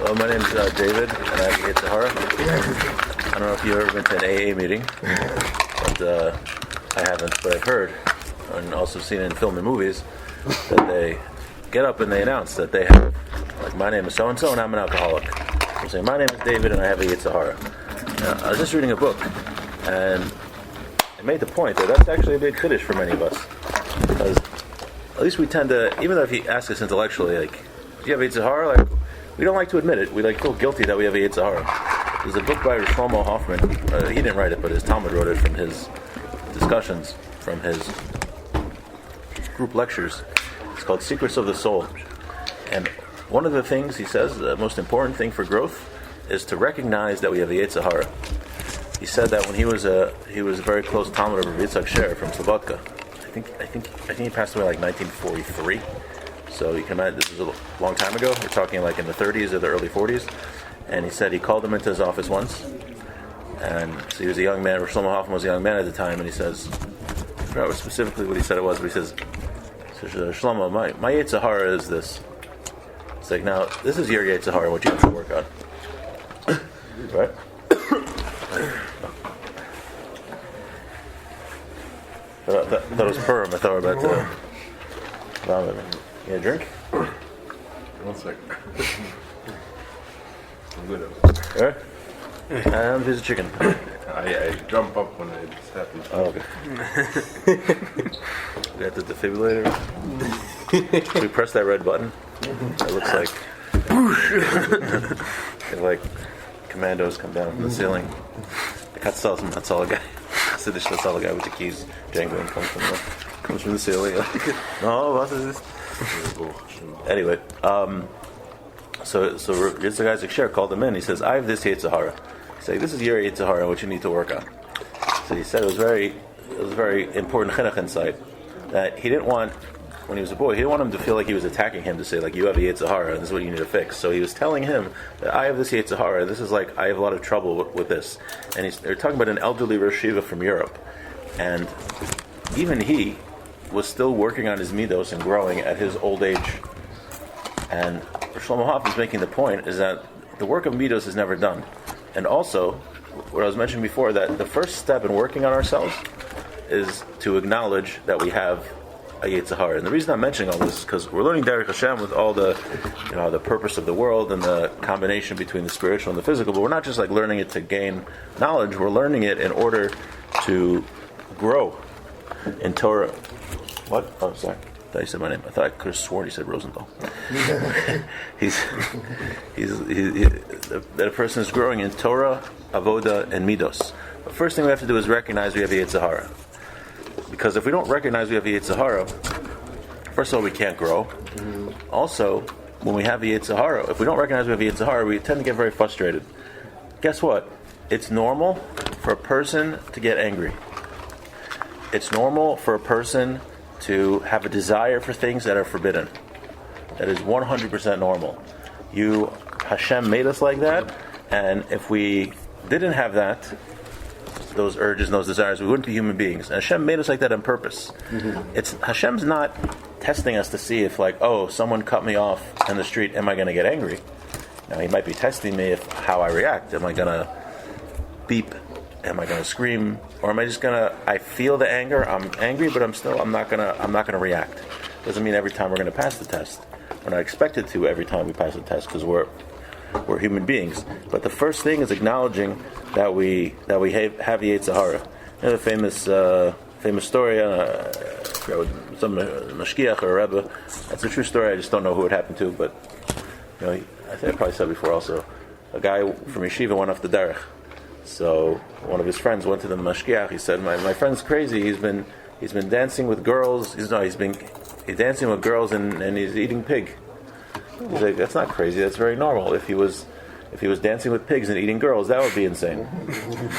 Hello, my name's David, and I have Harah. I don't know if you've ever been to an AA meeting, but I haven't. But I've heard, and also seen in film and movies, that they get up and they announce that they have, like, my name is so-and-so, and I'm an alcoholic. They say, my name is David, and I have a Yetzer Harah. Now, I was just reading a book, and it made the point that that's actually a big chiddush for many of us. Because at least we tend to, even though if you ask us intellectually, like, do you have a Yetzer Harah? Like, we don't like to admit it. We feel guilty that we have a Yetzer Harah. There's a book by Shlomo Hoffman. He didn't write it, but his Talmud wrote it from his discussions, from his group lectures. It's called Secrets of the Soul. And one of the things he says, the most important thing for growth, is to recognize that we have a Yetzer Harah. He said that when he was a very close Talmud of Yitzhak Sher from Slovakia. I think he passed away like 1943. So you can imagine this was a long time ago. We're talking like in the 30s or the early 40s. And he said he called him into his office once. And so he was a young man. Shlomo Hoffman was a young man at the time. And he says, I forgot specifically what he said it was, but he says, Shlomo, my Yetzer Harah is this. It's like, now, this is your Yetzer Harah, what you have to work on. Right? That was Purim. I thought we were about to... You a drink? 1 second. I'm good. Alright. And here's a chicken. I jump up when it happens. Oh, okay. We got the defibrillator. Should we press that red button? It looks like commandos come down from the ceiling. The Hatzalah guy. Siddish Hatzalah guy with the keys jangling comes from the ceiling. No, what is this? Anyway, so Yetzer Isaac Sher called him in. He says, I have this Yetzer Harah. He's like, this is your Yetzer Harah, what you need to work on. So he said it was very important chinuch insight that he didn't want, when he was a boy, he didn't want him to feel like he was attacking him to say, like, you have a Yetzer Harah, and this is what you need to fix. So he was telling him that I have this Yetzer Harah, this is like, I have a lot of trouble with this. And they're talking about an elderly Rosh Yeshiva from Europe. And even he was still working on his midos and growing at his old age. And Shlomo Hoffman is making the point is that the work of midos is never done. And also, what I was mentioning before, that the first step in working on ourselves is to acknowledge that we have a Yetzer Harah. And the reason I'm mentioning all this is because we're learning Derech Hashem with all the, the purpose of the world and the combination between the spiritual and the physical. But we're not just like learning it to gain knowledge. We're learning it in order to grow in Torah. What? Oh, sorry. I thought you said my name. I thought I could have sworn you said Rosenthal. That a person is growing in Torah, Avoda, and Midos. The first thing we have to do is recognize we have a Yetzer Harah. Because if we don't recognize we have a Yetzer Harah, first of all, we can't grow. Also, when we have a Yetzer Harah, if we don't recognize we have a Yetzer Harah, we tend to get very frustrated. Guess what? It's normal for a person to get angry. It's normal for a person to have a desire for things that are forbidden. That is 100% normal. Hashem made us like that, and if we didn't have that, those urges and those desires, we wouldn't be human beings. And Hashem made us like that on purpose. Hashem's not testing us to see if, like, oh, someone cut me off in the street, am I going to get angry? Now, He might be testing me how I react. Am I going to beep? Am I going to scream, or am I just going to? I feel the anger. I'm angry, but I'm not going to react. Doesn't mean every time we're going to pass the test. We're not expected to every time we pass the test because we're human beings. But the first thing is acknowledging that we have Yetzer Harah. The famous story. Some mashgiach or a rebbe. That's a true story. I just don't know who it happened to, but I think I probably said before. Also, a guy from yeshiva went off the derech. So one of his friends went to the mashgiach. He said, "My friend's crazy. He's been dancing with girls. He's dancing with girls and he's eating pig." He's like, "That's not crazy. That's very normal. If he was dancing with pigs and eating girls, that would be insane."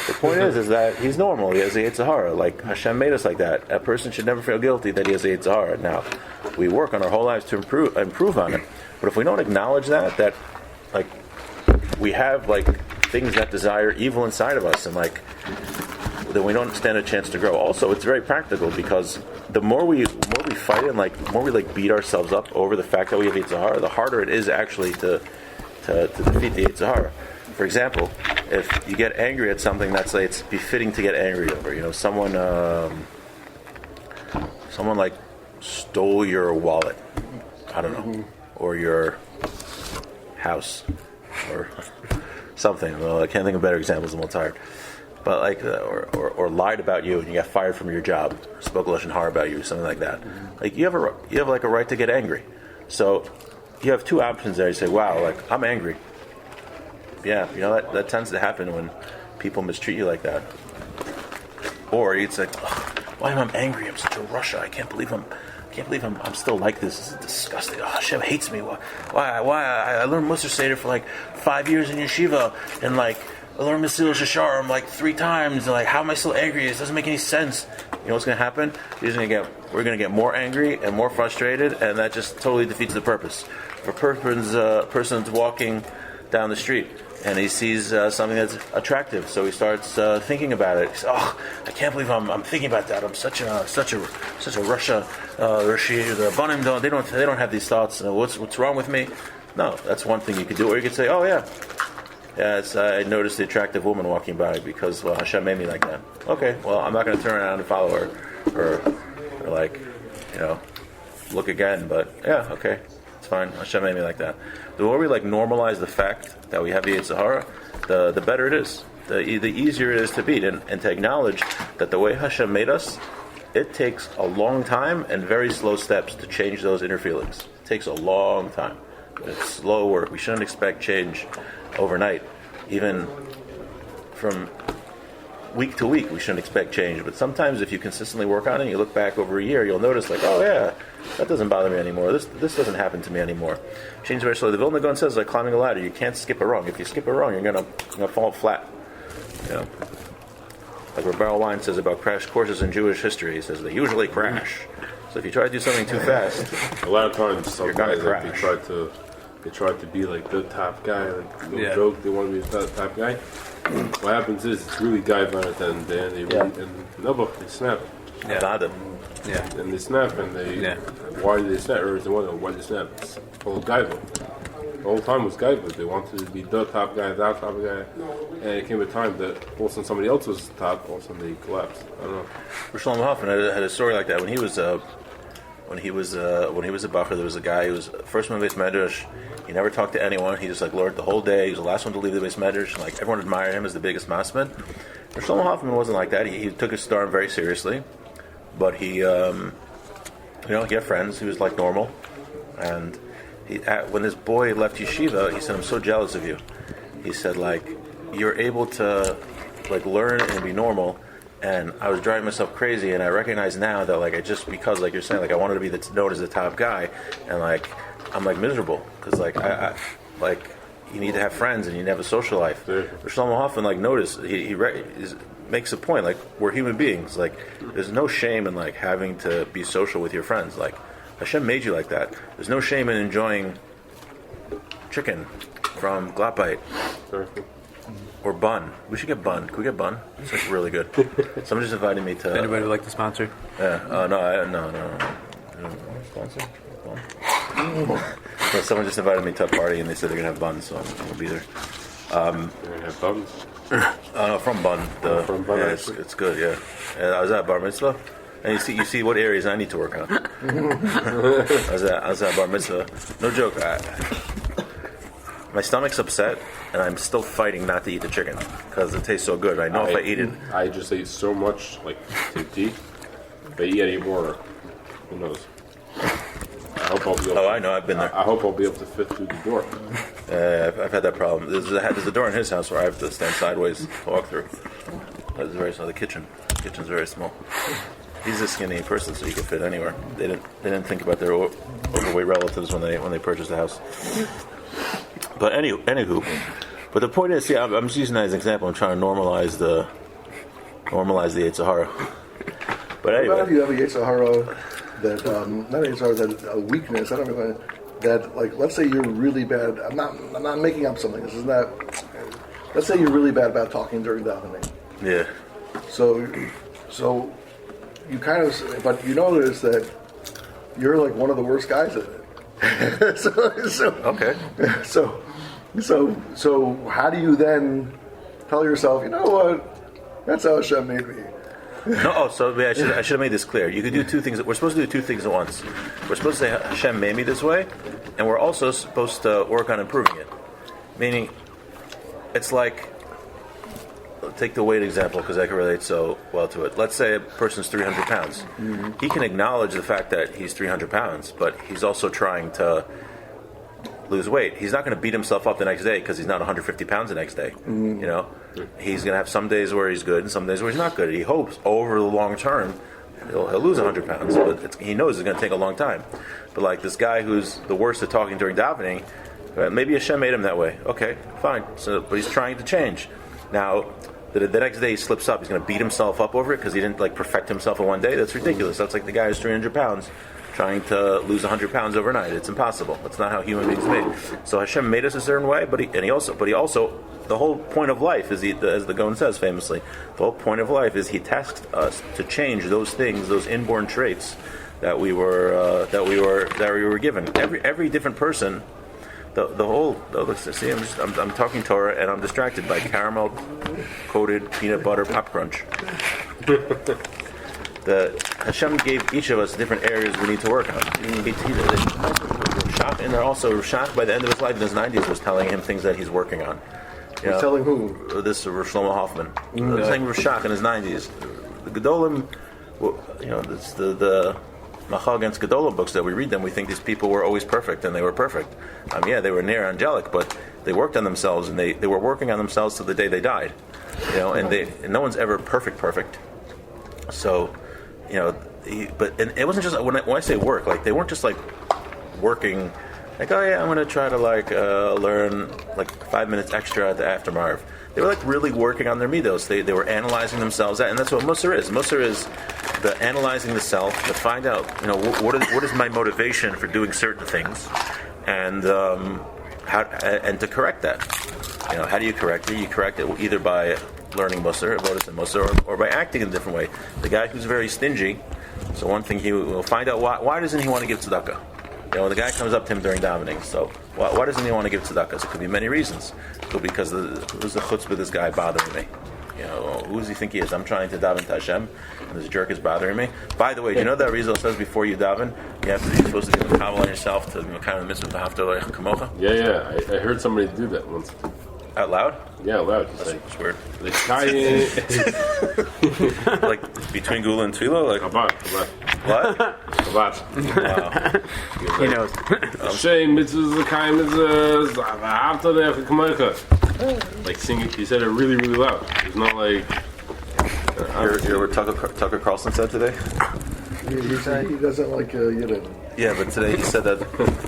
The point is that he's normal. He has a Yetzer Harah. Like Hashem made us like that. A person should never feel guilty that he has a Yetzer Harah. Now, we work on our whole lives to improve on it. But if we don't acknowledge that like we have like things that desire evil inside of us, and like then we don't stand a chance to grow. Also, it's very practical because the more we fight and like the more we like beat ourselves up over the fact that we have Yetzer Harah, the harder it is actually to to defeat the Yetzer Hara. For example, if you get angry at something that's like it's befitting to get angry over, someone like stole your wallet, I don't know, or your house, or something. Well, I can't think of better examples. I'm all tired. But like, or lied about you and you got fired from your job, or spoke lashon hara about you, something like that. Like you have like a right to get angry. So you have two options there. You say, "Wow, like I'm angry." Yeah, that tends to happen when people mistreat you like that. Or it's like, why am I angry? I'm such a Russia. I can't believe I'm still like this. This is disgusting. Oh, Hashem hates me. Why? I learned Musar Seder for like 5 years in yeshiva, and like I learned Mesil Shasharim like 3 times. And like, how am I still angry? It doesn't make any sense. You know what's going to happen? We're going to get more angry and more frustrated, and that just totally defeats the purpose. If a person's walking down the street and he sees something that's attractive, so he starts thinking about it. He says, "Oh, I can't believe I'm thinking about that. I'm such a Russia. The Banim they don't have these thoughts. What's wrong with me?" No, that's one thing you could do. Or you could say, "Oh yeah, I noticed the attractive woman walking by because Hashem made me like that. Okay, well I'm not going to turn around and follow her, or like look again. But yeah, okay, it's fine. Hashem made me like that." The more we like normalize the fact that we have the Yetzer Hara, the better it is. The easier it is to beat and to acknowledge that the way Hashem made us, it takes a long time and very slow steps to change those inner feelings. It takes a long time. It's slow work. We shouldn't expect change overnight. Even from week to week, we shouldn't expect change. But sometimes if you consistently work on it, you look back over a year, you'll notice like, oh yeah, that doesn't bother me anymore. This doesn't happen to me anymore. Change very slowly. The Vilna Gaon says like climbing a ladder. You can't skip a rung. If you skip a rung, you're gonna fall flat. Like Rebel Wine says about crash courses in Jewish history. He says they usually crash. So if you try to do something too fast, a lot of times some guys crash. They try to be like the top guy, like no joke. They want to be the top guy. What happens is it's really guy on it, and then they they snap. Yeah. And they snap, and why do they snap? Or is they wonder why they snap? It's all gaiva. The whole time was gaiva. They wanted to be the top guy, that top guy, and it came a time that all of a sudden somebody else was top. All of a sudden they collapsed. I don't know. Shlomo Hoffman had a story like that when he was a bacher. There was a guy who was first one base medrash. He never talked to anyone. He just like learned the whole day. He was the last one to leave the base medrash, and like everyone admired him as the biggest masman. But Shlomo Hoffman wasn't like that. He took his star very seriously, but he had friends. He was like normal, and when this boy left yeshiva, he said, "I'm so jealous of you." He said, like, you're able to like learn and be normal. And I was driving myself crazy, and I recognize now that like because like you're saying, like I wanted to be known as the top guy, and like I'm like miserable because like I like you need to have friends and you need to have a social life. Yeah. Shlomo Hoffman like noticed he makes a point like we're human beings. Like there's no shame in like having to be social with your friends. Like Hashem made you like that. There's no shame in enjoying chicken from Glopite. Or bun. We should get bun. Can we get bun? It's like really good. Someone just invited me to. Anybody would like to sponsor? Yeah. No. Sponsor? So someone just invited me to a party and they said they're gonna have buns, so I'm gonna be there. They're gonna have buns. No, from bun. From bun. Yeah, it's good. Yeah. I was at bar mitzvah, and you see what areas I need to work on. I was at bar mitzvah. No joke. My stomach's upset, and I'm still fighting not to eat the chicken because it tastes so good. I know if I eat it, I just ate so much like to eat. If I eat any more, who knows? I hope I'll be able. I know. I've been there. I hope I'll be able to fit through the door. I've had that problem. There's a door in his house where I have to stand sideways to walk through. It's very small. The kitchen's very small. He's a skinny person, so he can fit anywhere. They didn't think about their overweight relatives when they purchased the house. But anywho, but the point is, I'm just using that as an example. I'm trying to normalize the Yetzer Hara. But anyway, what if you have a Yetzer Hara that not a Yetzer Hara, that a weakness? I don't know that. Like, let's say you're really bad. I'm not making up something. This is not. Let's say you're really bad about talking during davening. Yeah. So you kind of, but you notice that you're like one of the worst guys at it. so Okay. So So how do you then tell yourself, you know what? That's how Hashem made me. No, I should have made this clear. You could do two things. We're supposed to do two things at once. We're supposed to say Hashem made me this way, and we're also supposed to work on improving it. Meaning, it's like, take the weight example because I can relate so well to it. Let's say a person's 300 pounds. Mm-hmm. He can acknowledge the fact that he's 300 pounds, but he's also trying to lose weight. He's not going to beat himself up the next day because he's not 150 pounds the next day. Mm-hmm. You know, he's going to have some days where he's good and some days where he's not good. He hopes over the long term he'll lose 100 pounds, but he knows it's going to take a long time. But like this guy who's the worst at talking during davening, maybe Hashem made him that way. Okay, fine. But he's trying to change. Now, the next day he slips up. He's going to beat himself up over it because he didn't perfect himself in one day. That's ridiculous. That's like the guy who's 300 pounds. Trying to lose 100 pounds overnight. It's impossible. That's not how human beings made. So Hashem made us a certain way, but he also, the whole point of life is, as the Gaon says famously, the whole point of life is he tasked us to change those things, those inborn traits that we were given. Every different person, see, I'm talking Torah and I'm distracted by caramel coated peanut butter pop crunch. Hashem gave each of us different areas we need to work on. And they're also shocked by the end of his life in his 90s was telling him things that he's working on. He's telling who? This Shlomo Hoffman. Saying Rashak in his 90s. The Gedolim, it's the Macha against Gedolim books that we read them. We think these people were always perfect, and they were perfect. They were near angelic, but they worked on themselves, and they were working on themselves to the day they died. And no one's ever perfect. So. But it wasn't just when I say work, like they weren't just like working, like I'm going to try to learn 5 minutes extra at the aftermarv. They were really working on their midos. They were analyzing themselves, and that's what Musar is. Musar is the analyzing the self to find out what is my motivation for doing certain things, and to correct that. How do you correct it? You correct it either by learning Musar, Avodas and Musar, or by acting in a different way. The guy who's very stingy, so one thing he will find out why doesn't he want to give tzedakah? The guy comes up to him during davening, so why doesn't he want to give tzedakah? So it could be many reasons. It could be because who's the chutzpah this guy bothering me? Who does he think he is? I'm trying to daven to Hashem, and this jerk is bothering me. By the way, do you know that Rizal says before you daven, you're supposed to give a kavod on yourself to kind of the mitzvah v'ahavta l'reich kamocha? Yeah. I heard somebody do that once. Out loud? Yeah, out loud. That's weird. Like between Gula and Tefillah? Chabad. What? Chabad. Wow. He knows. Hashem mitzvahs l'kayim mitzvahs v'ahavta l'reich kamocha. Like singing, he said it really, really loud. It's not like... You heard what Tucker Carlson said today? He doesn't like Yidden. Yeah, but today he said that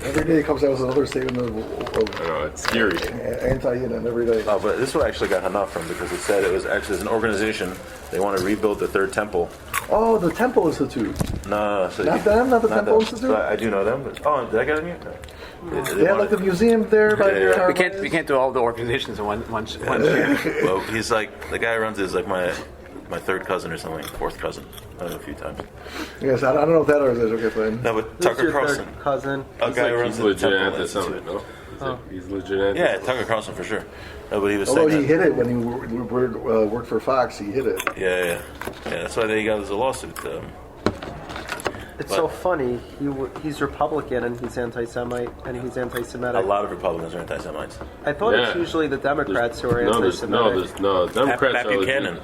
every day he comes out with another statement of I know, it's scary. Anti-Yidden every day. Oh, but this one actually got Hana from because it said it was actually an organization. They want to rebuild the third temple. Oh, the Temple Institute. No, so not the Temple Institute. I do know them. But, did I get them here? They have the museum there by your. We can't do all the organizations in one share. Well, he's like the guy who runs it is like my third cousin or something, fourth cousin. I don't know, a few times. Yes, I don't know if that organization is okay, fine. No, but Tucker Carlson. Cousin. A guy who runs he's legit anti-Semitic, no? He's legit anti-Semitic. Yeah, Tucker Carlson for sure. No, but he was Although saying he hit it when he worked for Fox, he hit it. Yeah. That's why he got his lawsuit. It's so funny. He's Republican and he's anti-Semite and he's anti-Semitic. A lot of Republicans are anti-Semites. I thought it's usually the Democrats who are anti-Semitic. No, Democrats Pat Buchanan.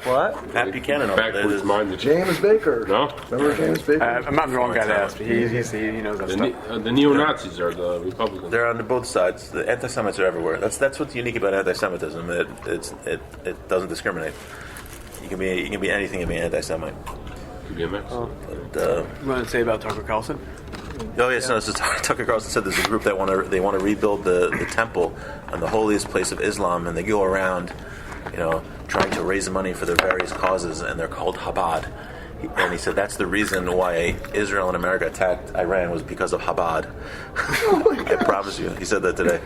What? Pat Buchanan. Backwards minded. James Baker. No? Remember James Baker? I'm not the wrong guy to ask. He knows that stuff. The neo-Nazis are the Republicans. They're on both sides. The anti-Semites are everywhere. That's what's unique about anti-Semitism. It doesn't discriminate. You can be anything and be anti-Semite. Could be a mix. You want to say about Tucker Carlson? Oh yes, no. So Tucker Carlson said there's a group that want to rebuild the temple on the holiest place of Islam, and they go around, trying to raise money for their various causes, and they're called Chabad. And he said that's the reason why Israel and America attacked Iran was because of Chabad. I promise you. He said that today.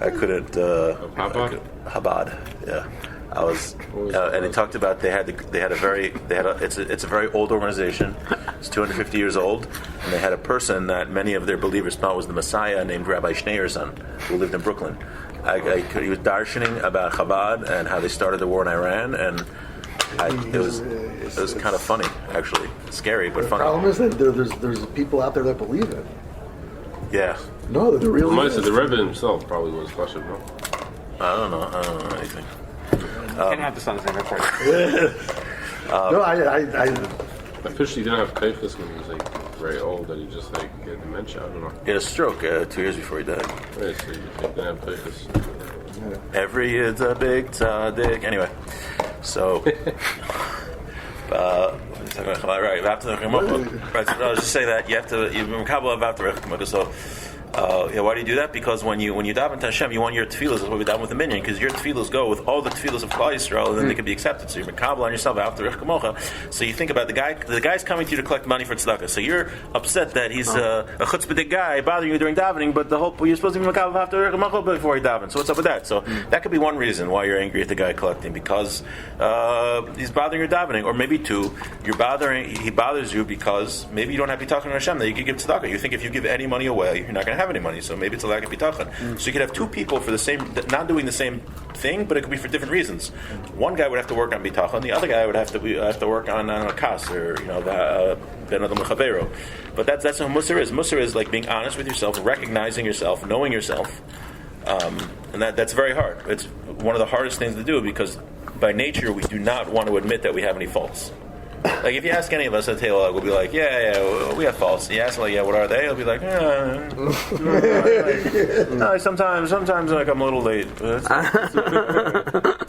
I couldn't. Chabad? Yeah. I was, and he talked about it's a very old organization. It's 250 years old, and they had a person that many of their believers thought was the Messiah, named Rabbi Schneerson, who lived in Brooklyn. He was darshaning about Chabad and how they started the war in Iran, and it was kind of funny, actually, scary but funny. The problem is that there's people out there that believe it. Yeah. No, there really is. The Rebbe himself probably was questioned, no? I don't know anything. Can't have this on the same record. No, I Officially, he didn't have typhus when he was like very old, and he just like had dementia. I don't know. He had a stroke 2 years before he died. Right, so he didn't have typhus. Every is a big tzaddik. Anyway, so right, after the right. So I was just saying that you have to mekabel after the so. Why do you do that? Because when you daven to Hashem, you want your tefillos. That's what we daven with the minyan, because your tefillos go with all the tefillos of Klal Yisrael, and then they can be accepted. So you're mekabel on yourself after Rech Kamocha. So you think about the guy's coming to you to collect money for tzedakah. So you're upset that he's a chutzpahdik guy bothering you during davening, but you're supposed to be mekabel after Rech Kamocha before he davens. So what's up with that? So that could be one reason why you're angry at the guy collecting, because he's bothering your davening, or maybe two, he bothers you because maybe you don't have bitachon on Hashem that you could give tzedakah. You think if you give any money away, you're not going to have any money, so maybe it's a lack of bitachon. So you could have two people for the same, not doing the same thing, but it could be for different reasons. One guy would have to work on bitachon, the other guy would have to work on a kas, or ben adam l'chavero. But that's what Musar is. Musar is like being honest with yourself, recognizing yourself, knowing yourself, and that's very hard. It's one of the hardest things to do, because by nature we do not want to admit that we have any faults. Like if you ask any of us at Taylor, we'll be like, yeah, we have faults. You ask them, like, yeah, what are they? They'll be like, no, sometimes like I'm a little late.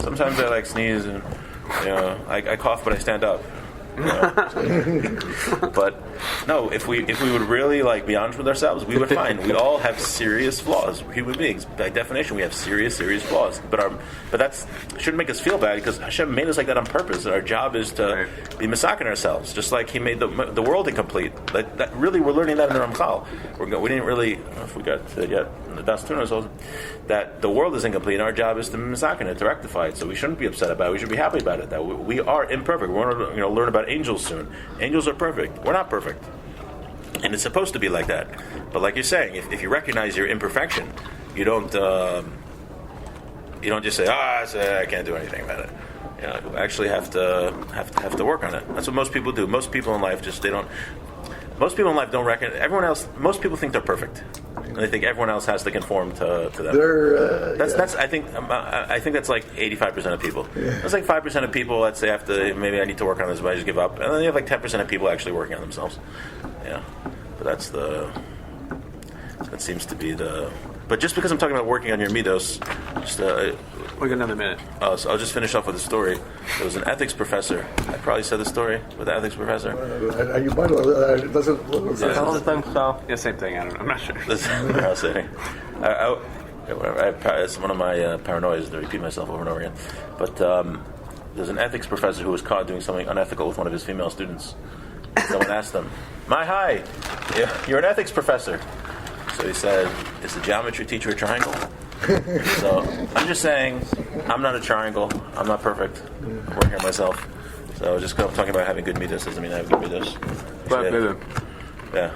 Sometimes I like sneeze and I cough, but I stand up. But no, if we would really like be honest with ourselves, we would find we all have serious flaws. We're human beings, by definition, we have serious flaws. But that shouldn't make us feel bad, because Hashem made us like that on purpose. Our job is to be misakin ourselves, just like He made the world incomplete. That really, we're learning that in the Ramchal. We didn't really, I don't know if we got to it yet in the Das Tunas, that the world is incomplete, and our job is to misakin it, to rectify it. So we shouldn't be upset about it. We should be happy about it. That we are imperfect. We're going to learn about angels soon. Angels are perfect. We're not perfect. And it's supposed to be like that. But like you're saying, if you recognize your imperfection, you don't just say, I can't do anything about it. You actually have to work on it. That's what most people do. Most people in life don't recognize most people think they're perfect. And they think everyone else has to conform to them. That's I think that's like 85% of people. That's like 5% of people that say maybe I need to work on this, but I just give up. And then you have like 10% of people actually working on themselves. Yeah, but that seems to be the. But just because I'm talking about working on your midos, we got another minute. So I'll just finish off with a story. There was an ethics professor. I probably said the story with the ethics professor. You might it doesn't. I don't think so. Yeah, same thing. I don't know. I'm not sure. I'll say. It's one of my paranoias to repeat myself over and over again. But there's an ethics professor who was caught doing something unethical with one of his female students. Someone asked him, hi, you're an ethics professor. So he said, is the geometry teacher a triangle? So I'm just saying, I'm not a triangle. I'm not perfect. I'm working on myself. So just because I'm talking about having good midas doesn't mean I have good midas. But yeah.